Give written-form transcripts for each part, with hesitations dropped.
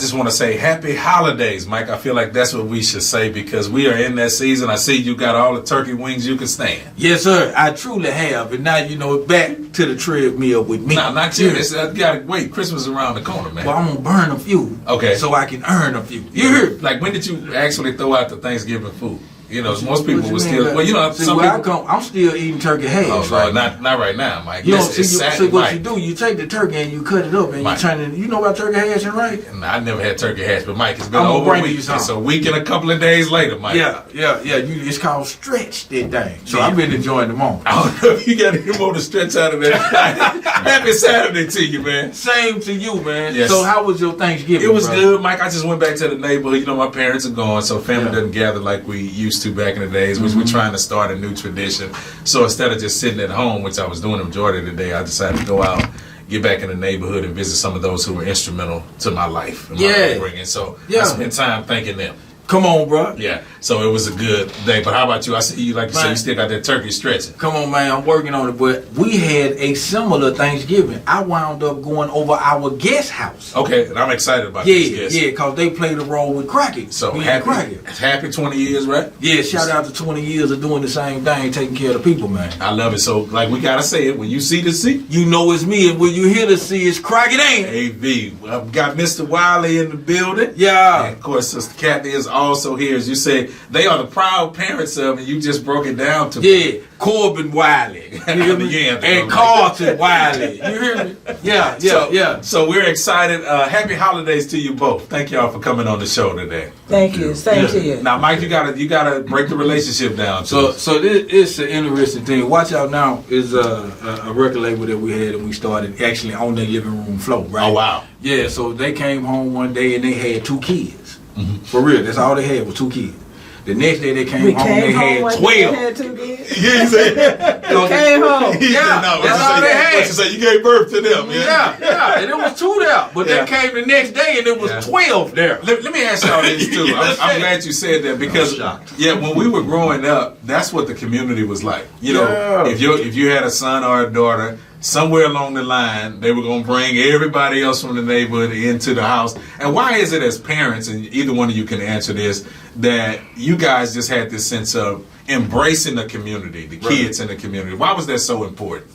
just want to say happy holidays, Mike. I feel like that's what we should say because we are in that season. I see you got all the turkey wings you can stand. Yes, sir. I truly have. And now, back to the treadmill with me. No, not you. I got to wait. Christmas is around the corner, man. Well, I'm going to burn a few. Okay. So I can earn a few. You heard? Like, when did you actually throw out the Thanksgiving food? Most people will still. Well, see, some people. I'm still eating turkey heads. Right? Not right now, Mike. See what you do? You take the turkey and you cut it up and Mike, you turn it. You know about turkey hash, right? I never had turkey hash, but Mike, it's been over a week. It's a week and a couple of days later, Mike. Yeah. It's called stretch that thing. So I've been enjoying the moment. I don't know if you got any more to stretch out of that. Happy Saturday to you, man. Same to you, man. Yes. So how was your Thanksgiving? It was good, Mike. I just went back to the neighborhood. My parents are gone, so family doesn't gather like we used to back in the days. Which we're trying to start a new tradition. So instead of just sitting at home, which I was doing the majority of the day, I decided to go out, get back in the neighborhood, and visit some of those who were instrumental to my life and my upbringing. So I spent time thanking them. Come on, bro. Yeah, so it was a good day. But how about you? I see you, like you said, you still got that turkey stretching. Come on, man. I'm working on it. But we had a similar Thanksgiving. I wound up going over our guest house. Okay, and I'm excited about this guest. Yeah, because they played a role with Crockett. So happy 20 years, right? Yeah, shout out to 20 years of doing the same thing, taking care of the people, man. I love it. So, like, we got to say it. When you see the C, you know it's me. And when you hear the C, it's Crockett ain't AV. I've got Mr. Wiley in the building. Yeah. And, of course, Sister Kathy is also here. As you say, they are the proud parents of, and you just broke it down to me. Corbin Wiley. And Carlton Wiley. You hear me? Yeah. So we're excited. Happy holidays to you both. Thank y'all for coming on the show today. Thank you. Same to you. Now, Mike, you gotta break the relationship down. So this is an interesting thing. Watch Out Now is a record label that we had, and we started actually on their living room floor. Right? Oh wow. Yeah. So they came home one day and they had 2 kids. For real, that's all they had was 2 kids. The next day they came home, they had 12. They had 2 kids. Yeah, you said they came home. That's all they had. What you say? You gave birth to them. Yeah. And it was 2 there, but they came the next day and it was 12 there. Let me ask y'all this too. I'm glad you said that because when we were growing up, that's what the community was like. If you had a son or a daughter, somewhere along the line, they were going to bring everybody else from the neighborhood into the house. And why is it as parents, and either one of you can answer this, that you guys just had this sense of embracing the community, the kids in the community? Why was that so important?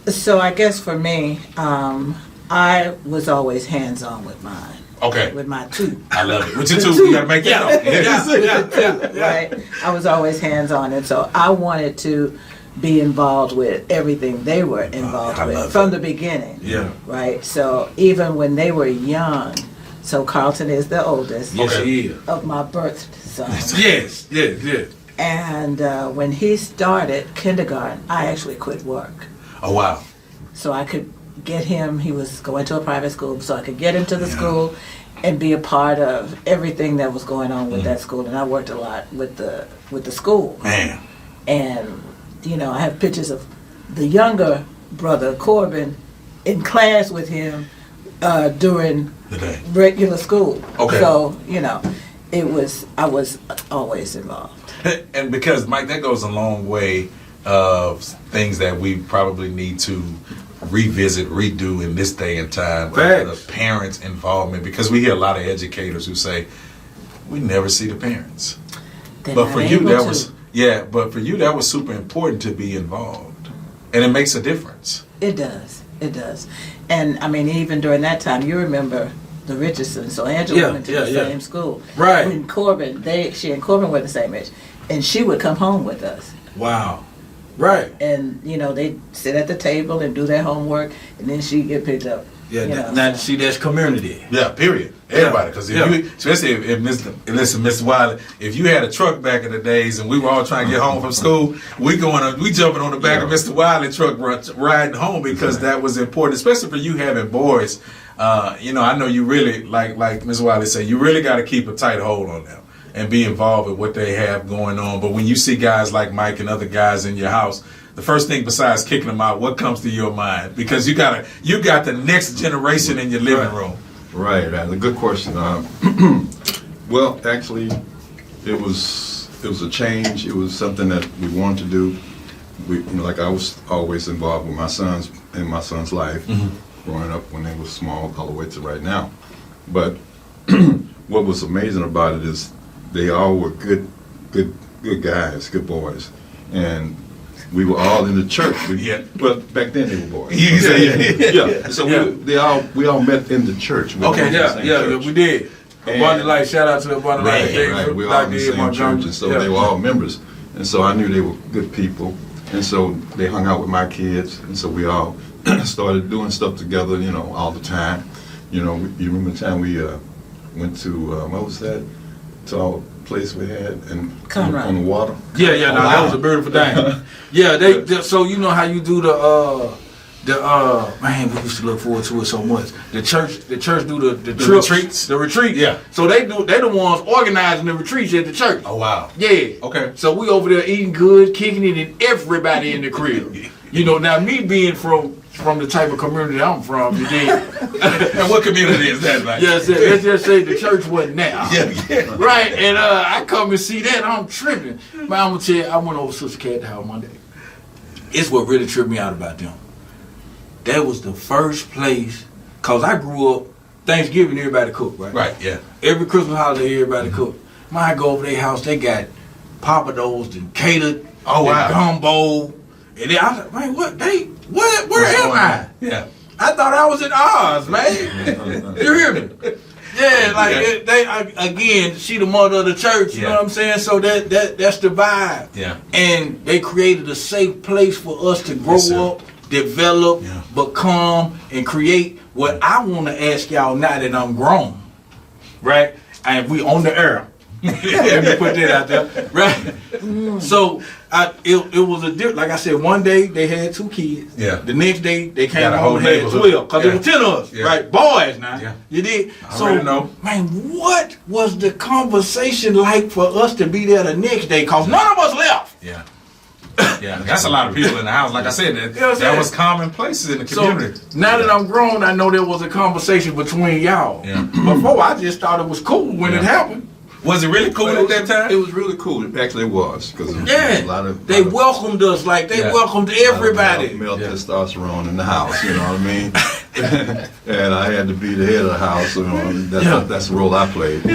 So I guess for me, I was always hands-on with mine. Okay. With my 2. I love it. With your 2, you got to make that up. Right? I was always hands-on, and so I wanted to be involved with everything they were involved with from the beginning. Yeah. Right? So even when they were young, so Carlton is the oldest of my birth son. Yes. And when he started kindergarten, I actually quit work. Oh, wow. So I could get him, he was going to a private school, so I could get him to the school and be a part of everything that was going on with that school. And I worked a lot with the school. Man. And I have pictures of the younger brother, Corbin, in class with him during the day. Regular school. Okay. So, I was always involved. And because, Mike, that goes a long way of things that we probably need to revisit, redo in this day and time. The parents' involvement. Because we hear a lot of educators who say, we never see the parents. But for you, that was... Yeah, but for you, that was super important to be involved. And it makes a difference. It does. And, I mean, even during that time, you remember the Richardsons. So Angela went to the same school. Right. When Corbin, she and Corbin were the same age. And she would come home with us. Wow. Right. And, they'd sit at the table and do their homework, and then she'd get picked up. Yeah, now see, that's community. Yeah, period. Everybody, because especially if Mr. Wiley, if you had a truck back in the days and we were all trying to get home from school, we jumping on the back of Mr. Wiley truck riding home because that was important, especially for you having boys. I know you really like Ms. Wiley said, you really got to keep a tight hold on them and be involved with what they have going on. But when you see guys like Mike and other guys in your house, the first thing besides kicking them out, what comes to your mind? Because you got the next generation in your living room. Right. That's a good question. Well, actually, it was a change. It was something that we wanted to do. I was always involved with my son's life, growing up when they were small all the way to right now. But what was amazing about it is they all were good guys, good boys, and we were all in the church. But back then they were boys. Yeah. So we all met in the church. We did. Abundant Life, shout out to Abundant Life. Right. We were all in the same church, and so they were all members. And so I knew they were good people, and so they hung out with my kids, and so we all started doing stuff together, all the time. You remember the time we went to, what was that? To our place we had on the water. That was a beautiful thing. So you know how you do man, we used to look forward to it so much. The church do the trips, the retreat. Yeah. So they the ones organizing the retreats at the church. Oh wow. Yeah. Okay. So we over there eating good, kicking it, and everybody in the crib. Now me being from the type of community I'm from, you dig? And what community is that like? Let's just say the church wasn't now. Yeah. Right, and I come and see that, I'm tripping. Man, I'm gonna tell you, I went over to Sister Cat's house Monday. It's what really tripped me out about them. That was the first place, cause I grew up, Thanksgiving everybody cook, right? Right, yeah. Every Christmas holiday everybody cook. Man, I go over their house, they got papados and catered, gumbo. And then I was like, man, where am I? Yeah. I thought I was in Oz, man. You hear me? Yeah, again, she the mother of the church, you know what I'm saying? So that's the vibe. Yeah. And they created a safe place for us to grow up, develop, become, and create what I want to ask y'all now that I'm grown, right? And we on the air. Let me put that out there, right? So it was like I said, one day they had 2 kids. Yeah. The next day they came a home and had 12, because there were 10 of us, right? Boys now. Yeah. You did. I already know. Man, what was the conversation like for us to be there the next day? Because none of us left. Yeah. Yeah, that's a lot of people in the house. Like I said, that was commonplace in the community. So now that I'm grown, I know there was a conversation between y'all. Yeah. Before, I just thought it was cool when it happened. Was it really cool at that time? It was really cool. It actually was, because they welcomed us like they welcomed everybody. Male testosterone in the house, you know what I mean? And I had to be the head of the house, that's the role I played.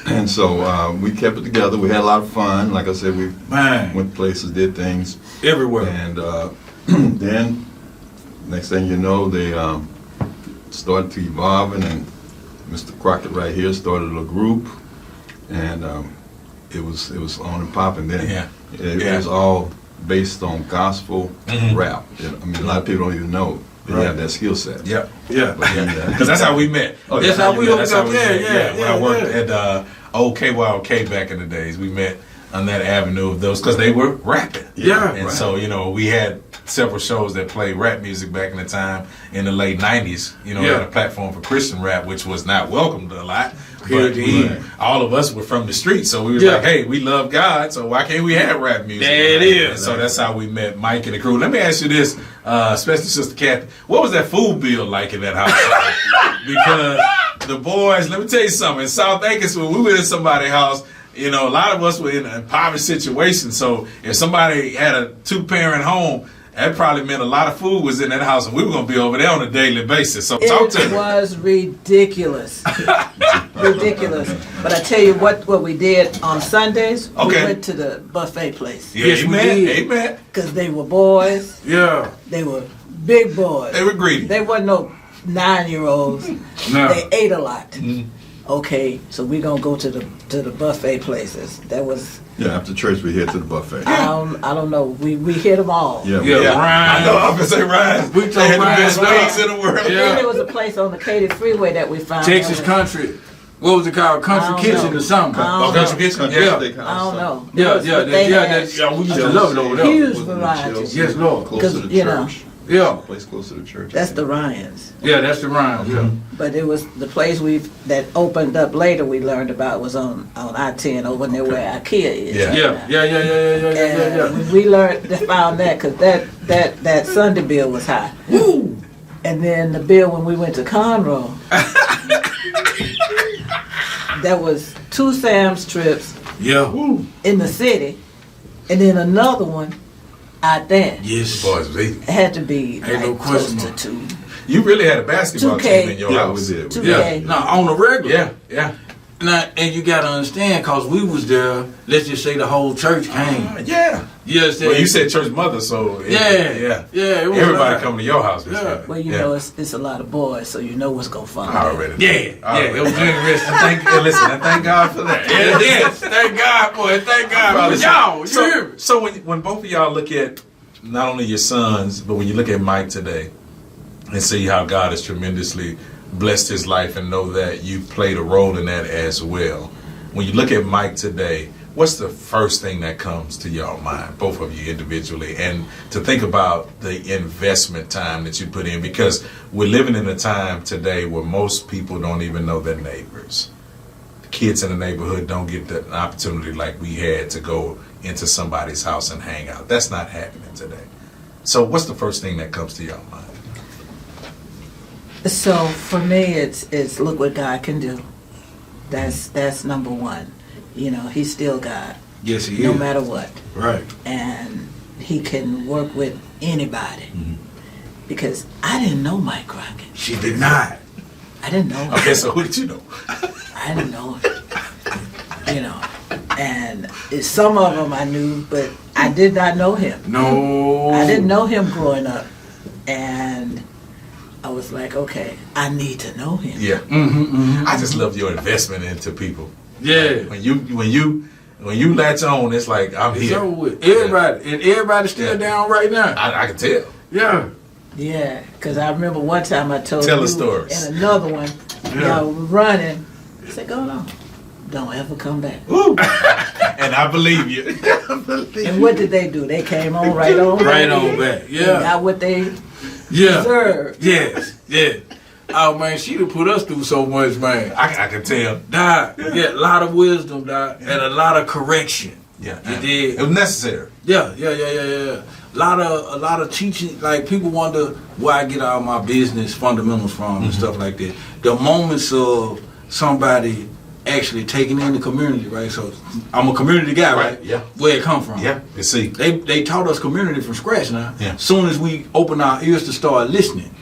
And so we kept it together. We had a lot of fun. Like I said, we went places, did things everywhere. And then next thing you know, they started to evolving, and Mr. Crockett right here started a group. And it was on and popping then. It was all based on gospel rap. I mean, a lot of people don't even know they have that skill set. Yeah. Because that's how we met. That's how we met. When I worked at old KYLK back in the days, we met on that avenue of those, because they were rapping. And so, we had several shows that played rap music back in the time in the late 90s. We had a platform for Christian rap, which was not welcomed a lot. But all of us were from the street, so we was like, hey, we love God, so why can't we have rap music? There it is. And so that's how we met Mike and the crew. Let me ask you this, especially Sister Kathy, what was that food bill like in that house? Because the boys, let me tell you something, in South Acres, when we went in somebody's house, a lot of us were in an impoverished situation, so if somebody had a 2-parent home, that probably meant a lot of food was in that house, and we were going to be over there on a daily basis. So talk to me. It was ridiculous. Ridiculous. But I tell you what we did on Sundays, we went to the buffet place. Yeah, amen. Because they were boys. Yeah. They were big boys. They were greedy. They weren't no 9-year-olds. No. They ate a lot. Mm-hmm. Okay, so we're going to go to the buffet places. That was... Yeah, after church we head to the buffet. I don't know. We hit them all. Yeah. Ryan. I know. I'm gonna say Ryan. We they had the best wings in the world. And then there was a place on the Katy Freeway that we found. Texas Country. What was it called? Country Kitchen or something? Country Kitchen. I don't know. Yeah. We used to love it over there. Huge variety. Yes, Lord. Close to the church. Yeah. Place close to the church. That's the Ryans. Yeah, that's the Ryans. Yeah. But it was the place that opened up later. We learned about was on I-10 over near where IKEA is. Yeah. We found that because that Sunday bill was high. Woo! And then the bill when we went to Conroe, that was 2 Sam's trips. Yeah. In the city, and then another one out there. Yes. Boys, it had to be ain't no close question. to 2. You really had a basketball 2K. team in your Yeah, house. we did. 2K. No, on the regular. Yeah, yeah. Now, and you gotta understand, cause we was there. Let's just say the whole church came. Yeah. You understand? Well, you said church mother, so Yeah. It was Everybody like- coming to your house. Miss Yeah. Mary. Well, you know, it's a lot of boys, so you know what's gonna follow. I already. Yeah, I already- it was interesting. Listen, I thank God for that. Yes, thank God for it. Thank God for y'all. You hear me? So when both of y'all look at not only your sons, but when you look at Mike today and see how God has tremendously blessed his life and know that you played a role in that as well. When you look at Mike today, what's the first thing that comes to your mind, both of you individually, and to think about the investment time that you put in? Because we're living in a time today where most people don't even know their neighbors. The kids in the neighborhood don't get the opportunity like we had to go into somebody's house and hang out. That's not happening today. So what's the first thing that comes to your mind? So for me, it's look what God can do. That's number one. You know, He's still God, Yes, he no is. matter what, Right. and He can work with anybody. Mm-hmm. Because I didn't know Mike Crockett. She did not. I didn't know him. Okay, so who did you know? I didn't know him. You know, and some of them I knew, but I did not know him. No. I didn't know him growing up, and I was like, okay, I need to know him. Yeah. Mm-hmm. I just love your investment into people. Yeah. When you latch on, it's like I'm It's here. over with. Everybody, and everybody's still Yeah. down right now. I can tell. Yeah. Yeah, because I remember one time I told Tell you the stories. and another one, Yeah. y'all were running. I said, go on. Don't ever come back. Woo. And I believe you. And what did they do? They came on right on. Right on back. And Yeah. got what they Yeah. deserved. Yes. Yeah. Oh man, she done put us through so much, man. I can tell. Doc, yeah, a lot of wisdom, Doc, and a lot of correction. Yeah. You did. It was necessary. Yeah. A lot of teaching. Like people wonder where I get all my business fundamentals from and stuff like that. The moments of somebody actually taking in the community, right? So I'm a community guy, right? Yeah. Where it come from? Yeah. You see. They taught us community from scratch now. Yeah. Soon as we open our ears to start listening,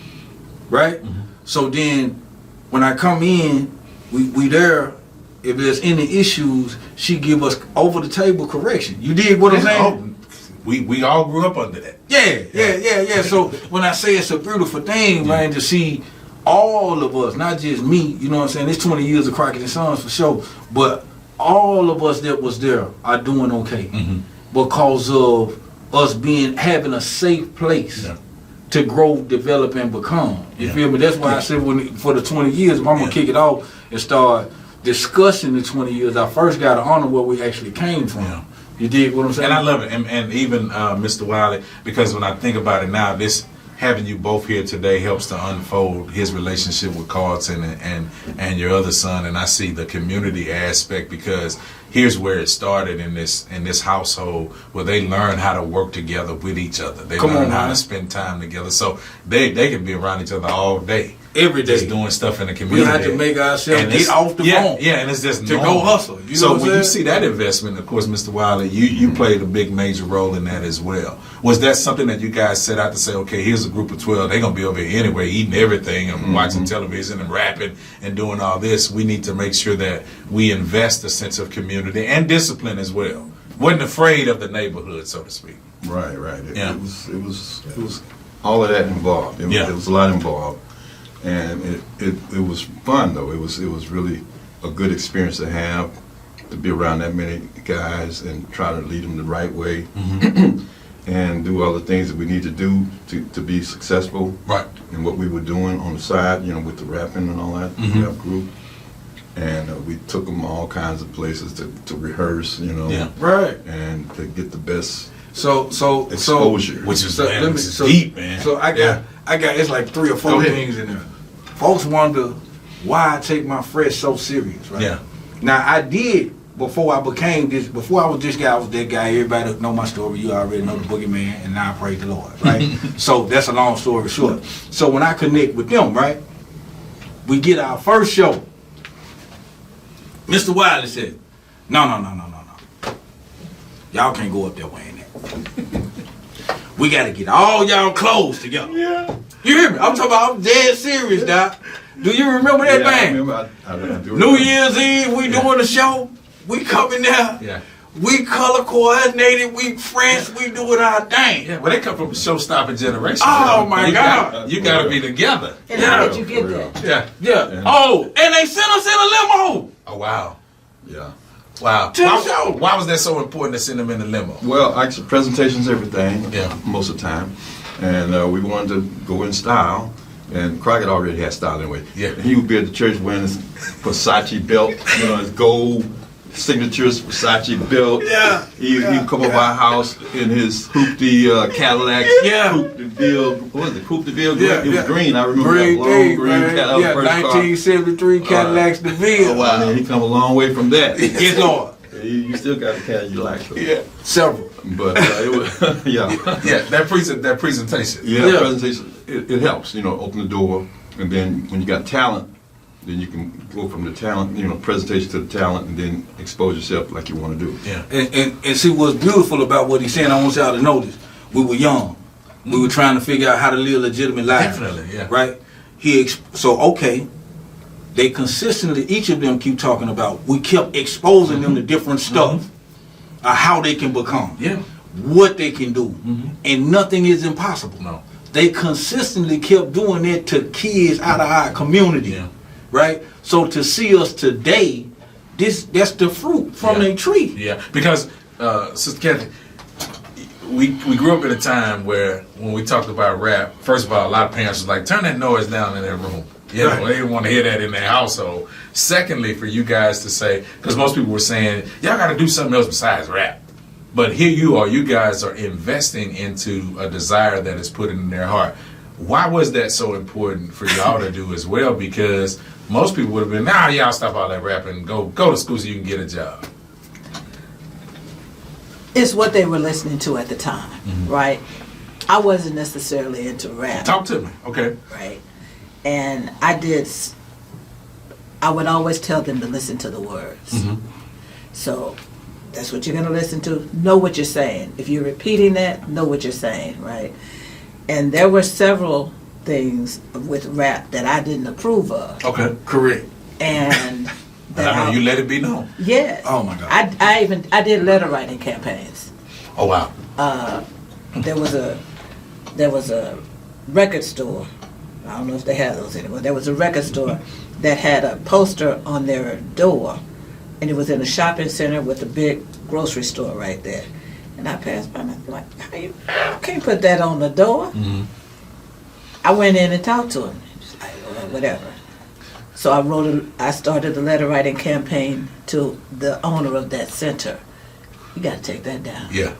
right? Mm-hmm. So then when I come in, we there. If there's any issues, she give us over the table correction. You dig what I'm saying? Oh, we all grew up under that. Yeah. So when I say it's a beautiful thing, man, to see all of us, not just me, you know what I'm saying? It's 20 years of Crockett and Sons for sure, but all of us that was there are doing okay because of us having a safe place to grow, develop, and become. You feel me? That's why I said for the 20 years, if I'm gonna kick it off and start discussing the 20 years, I first got to honor where we actually came from. Yeah. You dig what I'm saying? And I love it. And even Mr. Wiley, because when I think about it now, this having you both here today helps to unfold his relationship with Carlton and your other son. And I see the community aspect, because here's where it started in this household, where they learn how to work together with each other. They learn how to spend time together. So they can be around each other all day. Every day. Just doing stuff in the community. We have to make ourselves And get off the phone. Yeah, and it's just to normal. go hustle. You know So what I'm when you saying? see that investment, of course, Mr. Wiley, you played a big major role in that as well. Was that something that you guys set out to say, okay, here's a group of 12, they're going to be over here anyway, eating everything and watching television and rapping and doing all this. We need to make sure that we invest a sense of community and discipline as well. Wasn't afraid of the neighborhood, so to speak. Right. Yeah. It was all of that involved. It was a lot involved, and it was fun though. It was really a good experience to have, to be around that many guys and try to lead them the right way, and do all the things that we need to do to be successful. Right. And what we were doing on the side, with the rapping and all that, the rap group. And we took them all kinds of places to rehearse, Right. and to get the best So exposure. Which is deep, man. So I got it's like 3 or 4 Go ahead. things in there. Folks wonder why I take my fresh so serious, right? Yeah. Now I did before I became this. Before I was this guy, I was that guy. Everybody know my story. You already know the boogeyman, and now I praise the Lord, right? So that's a long story short. So when I connect with them, right, we get our first show. Mr. Wiley said, No. Y'all can't go up there wearing that. We got to get all y'all clothes together. Yeah. You hear me? I'm talking about, I'm dead serious, Doc. Do you remember that, Yeah, I man? remember. I do New remember. Year's Eve, we doing a show. We coming there. Yeah. We color coordinated. We French. We doing our thing. Yeah, well, they come from a show-stopping generation. Oh, my You God. you got to be together. And Yeah. how did you get For real. that? Yeah. Yeah. Yeah. Oh, and they sent us in a limo. Oh, wow. Yeah. Wow. To the show. Why was that so important to send them in the limo? Well, actually, presentations, everything. Yeah. Most of the time, and we wanted to go in style. And Crockett already had style anyway. Yeah. And he would be at the church wearing his Versace belt, his gold signatures Versace belt. Yeah. He would come over our house in his hoopty Cadillac. Yeah. Coupe de Ville. What was it? Coupe de Ville? Yeah, It was yeah. green. I remember Green that long day, green man. Cadillac Yeah, first car. 1973 Cadillacs DeVille. Oh, wow. And he come a long way from that. Yes, Lord. You still got the Cadillac. Though. Yeah. Several. But it was, yeah. Yeah, that presentation. Yeah, Yeah. presentation, it helps, open the door. And then when you got talent, then you can go from the talent, presentation to the talent, and then expose yourself like you want to do. Yeah. And see what's beautiful about what he's saying, I want y'all to notice, we were young. We were trying to figure out how to live a legitimate life. Definitely, yeah. Right? They consistently, each of them keep talking about, we kept exposing them to different stuff, how they can become, Yeah. what they can do, and nothing is impossible. No. They consistently kept doing it to kids out of our community, Yeah. right? So to see us today, that's the fruit from Yeah. a tree. Yeah, because Sister Kathy, we grew up in a time where when we talked about rap, first of all, a lot of parents was like, turn that noise down in their room. You know, Right. they didn't want to hear that in their household. Secondly, for you guys to say, because most people were saying, y'all got to do something else besides rap. But here you guys are investing into a desire that is put in their heart. Why was that so important for y'all to do as well? Because most people would have been, nah, y'all stop all that rapping and go to school so you can get a job. It's what they were listening to at the time, Mm-hmm. right? I wasn't necessarily into rap, Talk to me, okay? right? And I would always tell them to listen to the words. Mm-hmm. So that's what you're going to listen to. Know what you're saying. If you're repeating that, know what you're saying, right? And there were several things with rap that I didn't approve of. Okay. Correct. And And I know you let it be known. yes. Oh, my God. I did letter writing campaigns. Oh, wow. There was a record store. I don't know if they have those anymore. There was a record store that had a poster on their door, and it was in a shopping center with a big grocery store right there. And I passed by and I'm like, how you can't put that on the door? Mhm. I went in and talked to him. He's like, well, whatever. So I started a letter writing campaign to the owner of that center. You got to take that down. Yeah.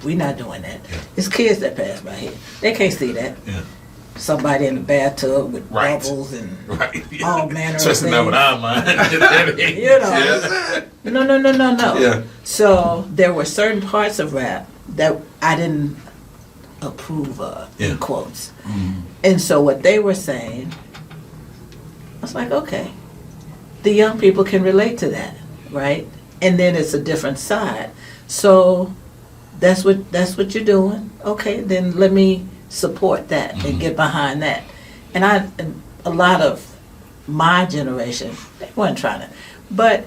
We're not doing that. Yeah. It's kids that pass by here. They can't see that. Yeah. Somebody in the bathtub with Right. bubbles and Right. all manner of Especially not with things. our mind. You know. Yeah. No. Yeah. So there were certain parts of rap that I didn't approve of, Yeah. in quotes. And so what they were saying, I was like, okay, the young people can relate to that, right? And then it's a different side. So that's what you're doing. Okay, then let me support that and get behind that. And a lot of my generation, they weren't trying to, but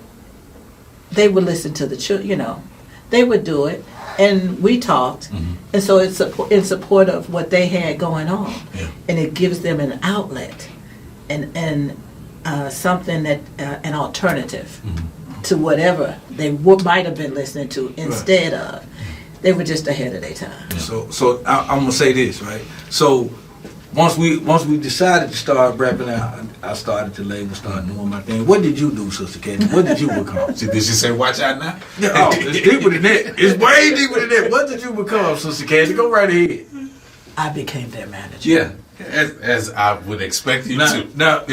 they would listen to the children, they would do it, and we talked, and so it's in support of what they had going on, Yeah. and it gives them an outlet, and something that an alternative to whatever they might have been listening to instead of. They were just ahead of their time. So I'm gonna say this, right? So once we decided to start rapping out, I started to label, started doing my thing. What did you do, Sister Katie? What did you become? Did she say, watch out now? Yeah, oh, it's deeper than that. It's way deeper than that. What did you become, Sister Katie? Go right ahead. I became their manager. Yeah. As I would expect you to. Now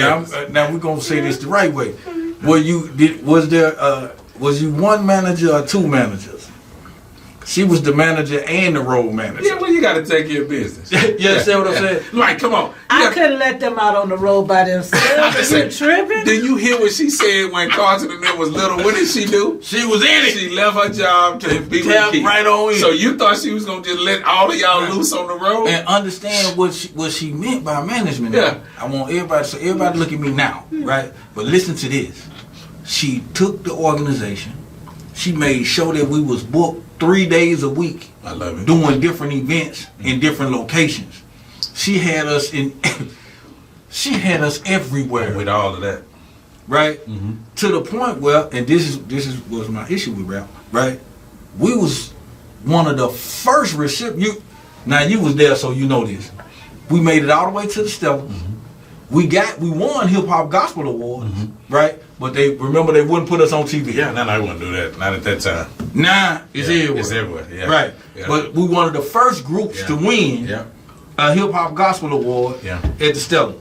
we're gonna say this the right way. Was you one manager or two managers? She was the manager and the road manager. Yeah, well, you got to take care of business. You understand what I'm saying? Like, come on. I couldn't let them out on the road by themselves. Are you tripping? Did you hear what she said when Carlton and them was little? What did she do? She was in it. She left her job to be with Tap Keith. right on in. So you thought she was gonna just let all of y'all loose on the road? And understand what she meant by management. Yeah. I want everybody look at me now, right? But listen to this. She took the organization. She made sure that we was booked 3 days a week. I love it. Doing different events in different locations. She had us everywhere. With all of that. Right? To the point where, and this was my issue with rap, right? We was one of the first recipients. Now you was there, so you know this. We made it all the way to the Stellars. We won Hip Hop Gospel Awards, right? But they wouldn't put us on TV. Yeah, no, I wouldn't do that. Not at that time. Nah, it's everywhere. It's everywhere. Yeah. Right. Yeah. But we one of the first groups to win a Hip Hop Gospel Award at the Stellar.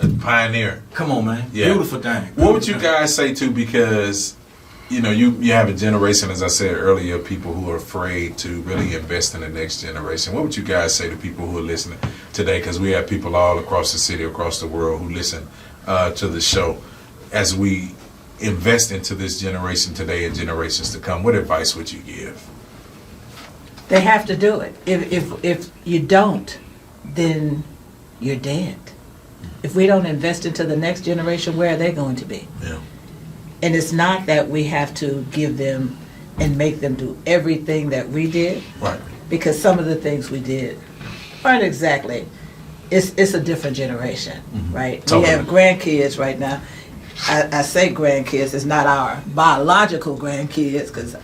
A pioneer. Come on, man. Yeah. Beautiful thing. What would you guys say too? Because you have a generation, as I said earlier, people who are afraid to really invest in the next generation. What would you guys say to people who are listening today? Because we have people all across the city, across the world who listen to the show. As we invest into this generation today and generations to come, what advice would you give? They have to do it. If you don't, then you're dead. If we don't invest into the next generation, where are they going to be? Yeah. And it's not that we have to give them and make them do everything that we did. Right. Because some of the things we did aren't exactly, it's a different generation, right? Totally. We have grandkids right now. I say grandkids, it's not our biological grandkids, because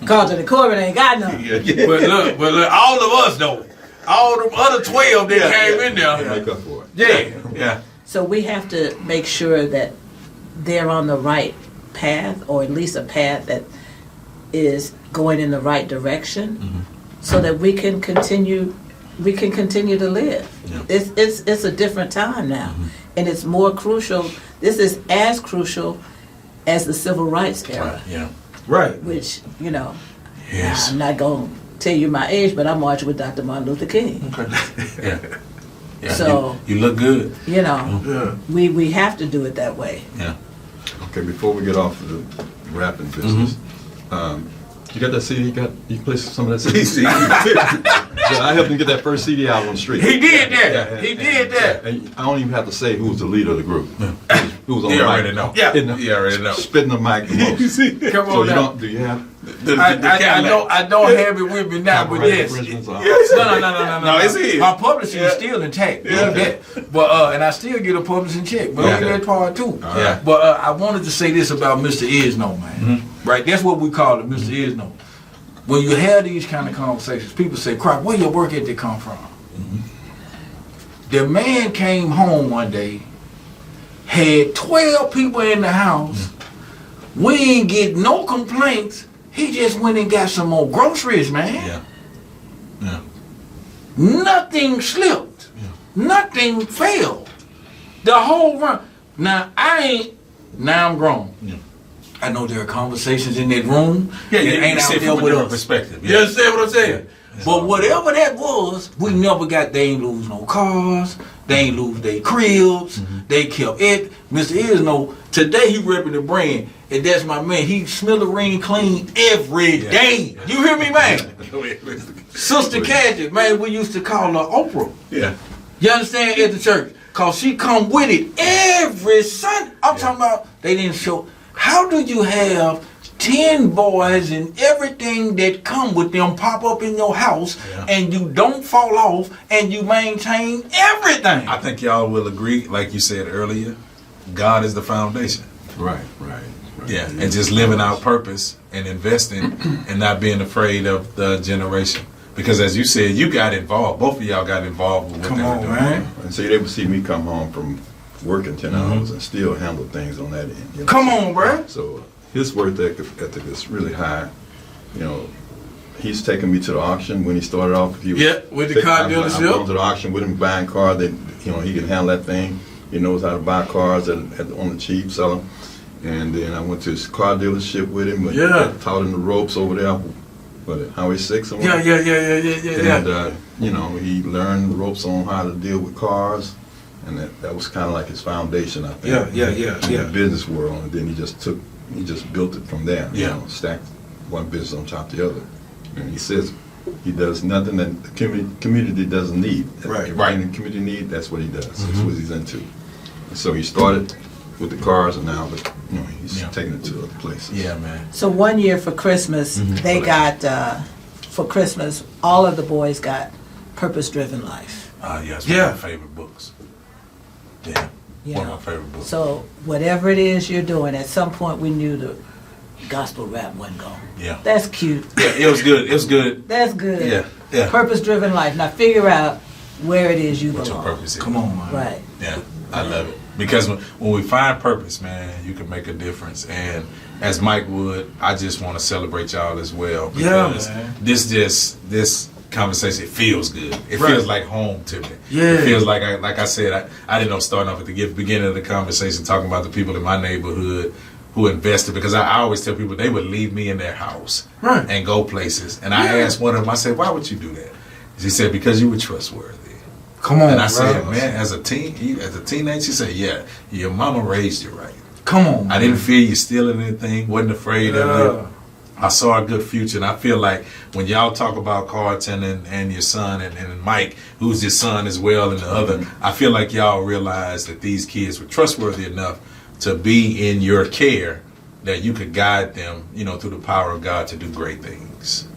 Carlton and Corbin ain't got none. But look, all of us though. All the other 12 that came in there. Make up for it. Yeah. So we have to make sure that they're on the right path, or at least a path that is going in the right direction, so that we can continue to live. Yeah. It's a different time now, and it's more crucial. This is as crucial as the civil rights era, Right. Yeah. Right. which Yes. I'm not going to tell you my age, but I marched with Dr. Martin Luther King. Yeah. Yeah. So- you look good. Yeah. We have to do it that way. Yeah. Okay, before we get off of the rapping business, you got that CD? You can play some of that CD? Yeah, I helped him get that first CD out on the street. He did that. He did that. And I don't even have to say who was the leader of the group. Who was on You the mic. already know. Yeah. You already know. Spitting the mic the most. Come So on now. do you have? I don't have it with me now, but yes. No. No, it's his. My publishing is still intact. But and I still get a publishing check. But that part too. Yeah. But I wanted to say this about Mr. Isno, man. Right? That's what we call it, Mr. Isno. When you have these kind of conversations, people say, "Crock, where your work ethic come from?" The man came home one day, had 12 people in the house. We ain't get no complaints. He just went and got some more groceries, man. Yeah. Yeah. Nothing slipped. Nothing failed. The whole run. Now I'm grown. Yeah. I know there are conversations in that room Yeah, that you ain't see out it there from a with different us. perspective. You understand what I'm saying? Yeah. But whatever that was, we never got, they ain't lose no cars, they ain't lose their cribs, they kept it. Mr. Isno, today he repping the brand, and that's my man. He smithereene clean every day. You hear me, man? Sister Cassie, man, we used to call her Oprah. Yeah. You understand, at the church? Cause she come with it every Sunday. I'm talking about, they didn't show. How do you have 10 boys and everything that come with them pop up in your house and you don't fall off and you maintain everything? I think y'all will agree, like you said earlier, God is the foundation. Right. Yeah. And just living out purpose and investing and not being afraid of the generation. Because as you said, you got involved. Both of y'all got involved with what Come they on, were doing. man. And so they would see me come home from working 10 hours and still handle things on that end. You know? Come on, bro. So his work ethic is really high. You know, he's taken me to the auction when he started off. He was with the car I'm dealership. going to the auction with him, buying cars. That he can handle that thing. He knows how to buy cars on the cheap, sell them. And then I went to his car dealership with him. Yeah. Taught him the ropes over there. but Highway 6 or Yeah. And, you know, he learned the ropes on how to deal with cars, and that was kind of like his foundation, I think. Yeah. In the business world, and then he just built it from there. You Yeah. know, stacked one business on top of the other. And he says he does nothing that the community doesn't need. Right. Everything the community need, that's what he does. That's what he's into. And so he started with the cars, and now, you know, he's taking it to other places. Yeah, man. So one year for Christmas, they got, for Christmas, all of the boys got Purpose Driven Life. Yes, one of my favorite books. Yeah, You one know. of my favorite books. So whatever it is you're doing, at some point we knew the gospel rap wasn't going. Yeah. That's cute. Yeah, it was good. It was good. That's good. Yeah. Purpose Driven Life. Now figure out where it is you What your belong. purpose is. Come on, man. Right. Yeah, I love it. Because when we find purpose, man, you can make a difference. And as Mike would, I just want to celebrate y'all as well. Yeah, Because man. this conversation, it feels good. It Right. feels like home to me. Yeah. It feels like I said, I didn't know starting off at the beginning of the conversation talking about the people in my neighborhood who invested, because I always tell people they would leave me in their house Right. and go places. And I asked one of them, I said, why would you do that? She said, because you were trustworthy. Come on, And I bro. said, man, as a teenager, she said, yeah, your mama raised you right. Come on. I didn't fear you stealing anything, wasn't afraid of you. I saw a good future, and I feel like when y'all talk about Carlton and your son and Mike, who's your son as well, and the other, I feel like y'all realize that these kids were trustworthy enough to be in your care, that you could guide them, you know, through the power of God to do great things.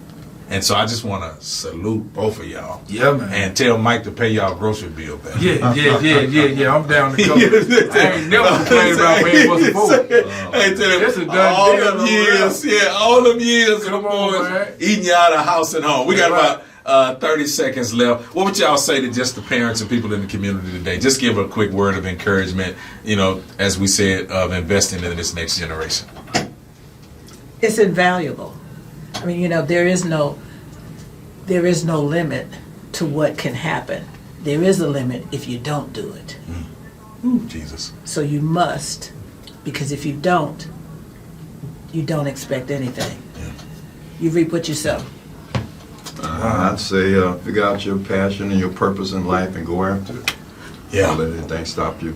And so I just want to salute both of y'all. Yeah, man. And tell Mike to pay y'all grocery bill back. Yeah. I'm down to cover. I ain't never complained about paying for some food. Hey, tell him, That's a done all deal them over years, all them years, Come them on, boys man. eating you out of house and home. We got Right. about 30 seconds left. What would y'all say to just the parents and people in the community today? Just give a quick word of encouragement, you know, as we said, of investing in this next generation. It's invaluable. I mean, you know, there is no limit to what can happen. There is a limit if you don't do it. Ooh, Jesus. So you must, because if you don't expect anything. Yeah. You reap what you sow. I'd say figure out your passion and your purpose in life and go after it. Yeah. Don't let anything stop you.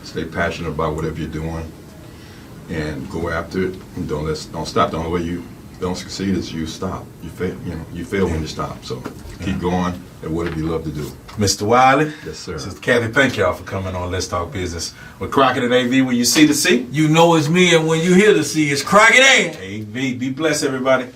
Stay passionate about whatever you're doing and go after it. And don't stop. The only way you don't succeed is you stop. You fail. You know, you fail when you stop. So keep going at whatever you love to do. Mr. Wiley. Yes, sir. Sister Kathy, thank y'all for coming on Let's Talk Business with Crockett and AV. When you see the C, You know it's me, and when you hear the C, it's Crockett and. AV. Be blessed, everybody.